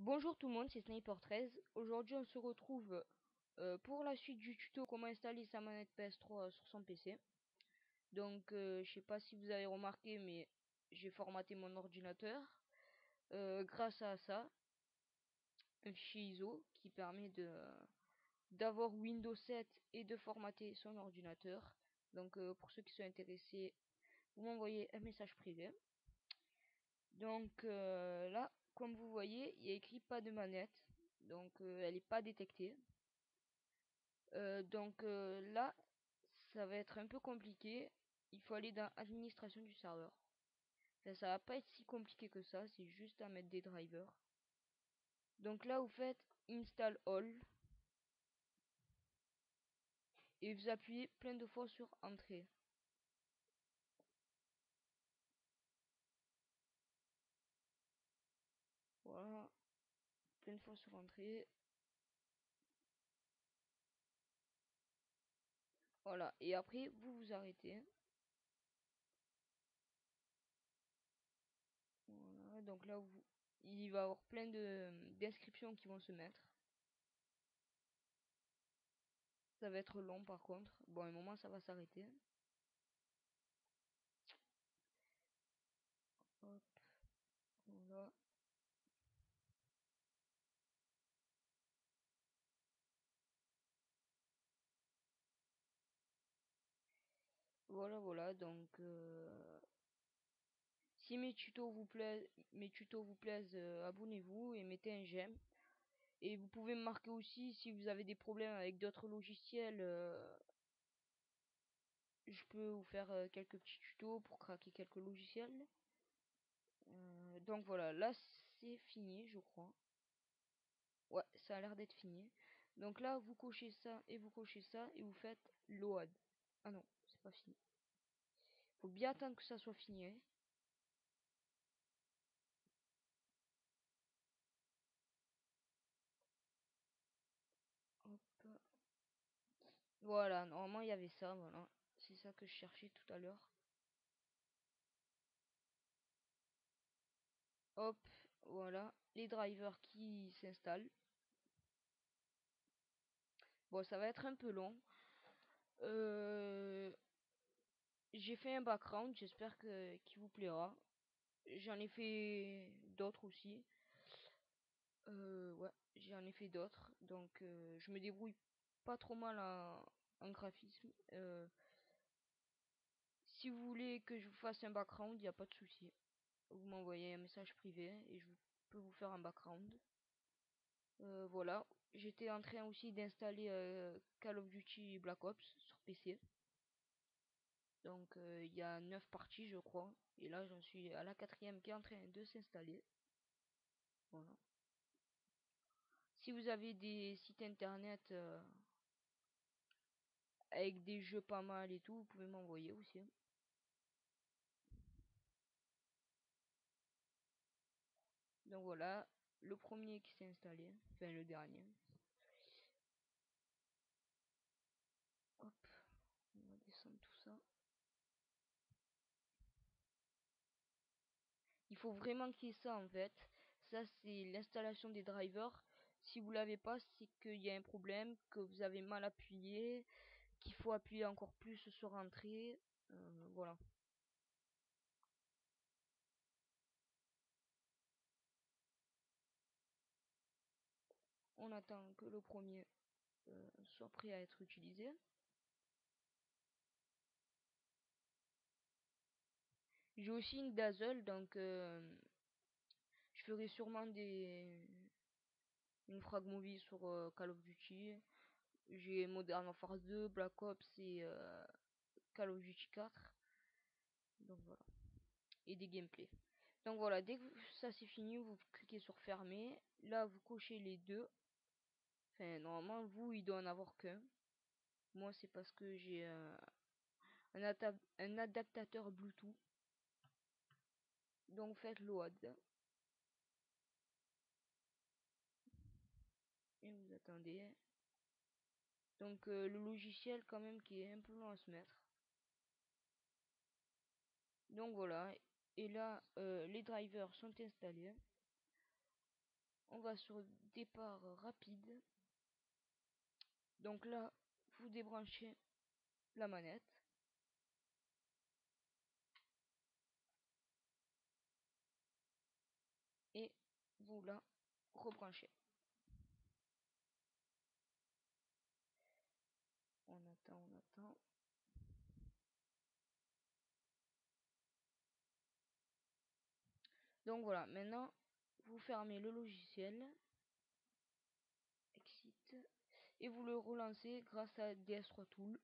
Bonjour tout le monde, c'est Sniper13. Aujourd'hui on se retrouve pour la suite du tuto comment installer sa manette PS3 sur son PC. Donc je sais pas si vous avez remarqué, mais j'ai formaté mon ordinateur grâce à ça, un fichier ISO qui permet d'avoir Windows 7 et de formater son ordinateur. Donc pour ceux qui sont intéressés, vous m'envoyez un message privé. Donc là, comme vous voyez, il y a écrit pas de manette, donc elle n'est pas détectée. Là, ça va être un peu compliqué. Il faut aller dans administration du serveur. Enfin, ça va pas être si compliqué que ça, c'est juste à mettre des drivers. Donc là, vous faites install all et vous appuyez plein de fois sur entrée. Voilà, plein de fois sur entrée. Voilà, et après vous vous arrêtez. Voilà, donc là il va y avoir plein de d'inscriptions qui vont se mettre. Ça va être long par contre. Bon, à un moment ça va s'arrêter. Hop, voilà. Voilà, donc si mes tutos vous plaisent, abonnez-vous et mettez un j'aime. Et vous pouvez me marquer aussi si vous avez des problèmes avec d'autres logiciels. Je peux vous faire quelques petits tutos pour craquer quelques logiciels. Donc voilà, là c'est fini, je crois. Ouais, ça a l'air d'être fini. Donc là, vous cochez ça et vous cochez ça et vous faites load. Ah non, c'est pas fini. Faut bien attendre que ça soit fini, hein. Hop. Voilà, normalement il y avait ça, voilà. C'est ça que je cherchais tout à l'heure. Hop, voilà. Les drivers qui s'installent. Bon, ça va être un peu long. Euh, j'ai fait un background, j'espère que qu'il vous plaira. J'en ai fait d'autres aussi. Ouais, j'en ai fait d'autres. Donc, je me débrouille pas trop mal en graphisme. Si vous voulez que je vous fasse un background, il n'y a pas de souci. Vous m'envoyez un message privé et je peux vous faire un background. Voilà. J'étais en train aussi d'installer Call of Duty Black Ops sur PC. Donc il y a 9 parties je crois. Et là j'en suis à la quatrième qui est en train de s'installer. Voilà. Si vous avez des sites internet avec des jeux pas mal et tout, vous pouvez m'envoyer aussi. Donc voilà, le premier qui s'est installé, enfin le dernier. Hop, on va descendre tout ça. Il faut vraiment qu'il y ait ça en fait. Ça c'est l'installation des drivers. Si vous l'avez pas, c'est qu'il y a un problème, que vous avez mal appuyé, qu'il faut appuyer encore plus sur entrée. Voilà. On attend que le premier soit prêt à être utilisé. J'ai aussi une Dazzle, donc je ferai sûrement une frag movie sur Call of Duty. J'ai Modern Warfare 2, Black Ops et Call of Duty 4. Donc voilà. Et des gameplays. Donc voilà, dès que ça c'est fini, vous cliquez sur fermer. Là, vous cochez les deux. Enfin, normalement, vous, il doit en avoir qu'un. Moi, c'est parce que j'ai un adaptateur Bluetooth. Donc faites load. Et vous attendez. Donc le logiciel quand même qui est un peu long à se mettre. Donc voilà. Et là, les drivers sont installés. On va va sur départ rapide. Donc là, vous débranchez la manette. Et vous la rebranchez. On attend. Donc voilà, maintenant vous fermez le logiciel, exit, et vous le relancez grâce à DS3 Tool.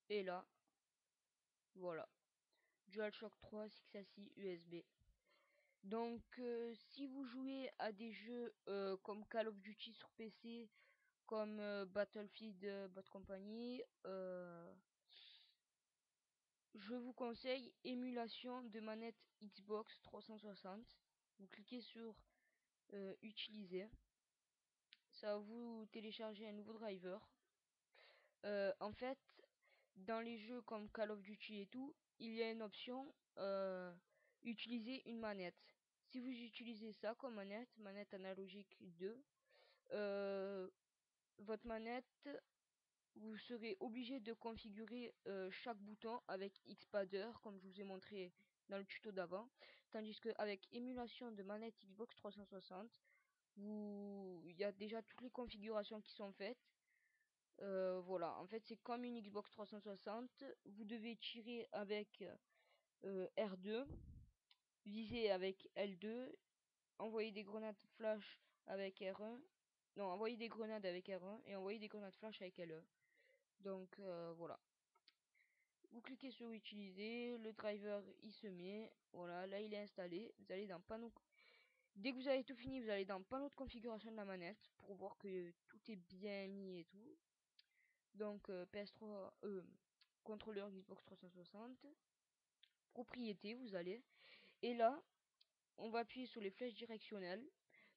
Et là, voilà, DualShock 3 6 USB. Donc si vous jouez à des jeux comme Call of Duty sur PC, comme Battlefield Bad Company, je vous conseille émulation de manette Xbox 360. Vous cliquez sur utiliser. Ça va vous télécharger un nouveau driver. En fait, dans les jeux comme Call of Duty et tout, il y a une option utiliser une manette. Si vous utilisez ça comme manette analogique 2, votre manette, vous serez obligé de configurer chaque bouton avec Xpadder, comme je vous ai montré dans le tuto d'avant. Tandis qu'avec émulation de manette Xbox 360, il y a déjà toutes les configurations qui sont faites. Voilà, en fait c'est comme une Xbox 360. Vous devez tirer avec R2, viser avec L2, envoyer des grenades flash avec R1. Non, envoyer des grenades avec R1 et envoyer des grenades flash avec LE. Donc voilà. Vous cliquez sur utiliser, le driver il se met. Voilà, là il est installé. Vous allez dans panneau. Dès que vous avez tout fini, vous allez dans panneau de configuration de la manette pour voir que tout est bien mis et tout. Donc PS3, contrôleur Xbox 360, propriété, vous allez. Et là, on va appuyer sur les flèches directionnelles.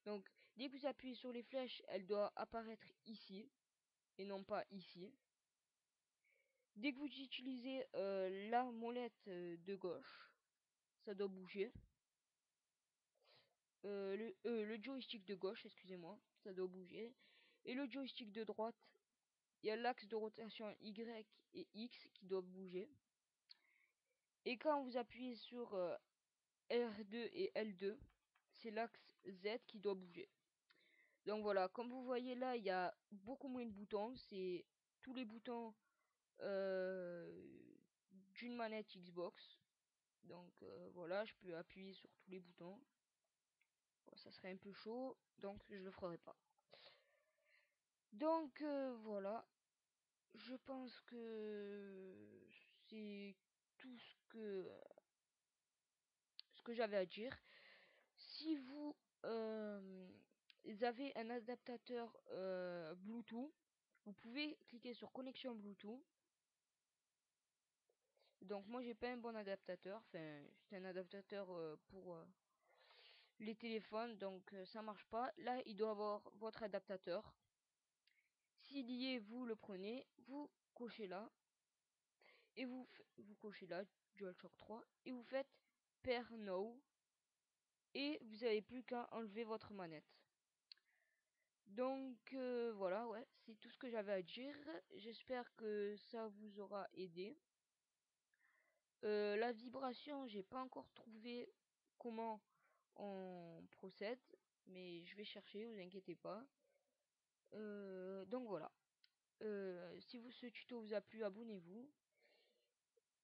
Donc dès que vous appuyez sur les flèches, elle doit apparaître ici et non pas ici. Dès que vous utilisez la molette de gauche, ça doit bouger. Le joystick de gauche, excusez-moi, ça doit bouger. Et le joystick de droite, il y a l'axe de rotation Y et X qui doivent bouger. Et quand vous appuyez sur R2 et L2, c'est l'axe Z qui doit bouger. Donc voilà, comme vous voyez là, il y a beaucoup moins de boutons. C'est tous les boutons d'une manette Xbox. Donc voilà, je peux appuyer sur tous les boutons. Bon, ça serait un peu chaud, donc je le ferai pas. Donc voilà, je pense que c'est tout ce que j'avais à dire. Si vous avez un adaptateur Bluetooth, vous pouvez cliquer sur connexion Bluetooth. Donc moi j'ai pas un bon adaptateur, enfin c'est un adaptateur pour les téléphones, donc ça marche pas. Là il doit avoir votre adaptateur. S'il y est, vous le prenez, vous cochez là et vous cochez là DualShock 3 et vous faites Pair Now et vous avez plus qu'à enlever votre manette. Donc voilà, ouais, c'est tout ce que j'avais à dire. J'espère que ça vous aura aidé. La vibration, j'ai pas encore trouvé comment on procède, mais je vais chercher, vous inquiétez pas. Donc voilà. Si ce tuto vous a plu, abonnez-vous.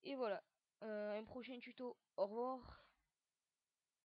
Et voilà. Un prochain tuto. Au revoir.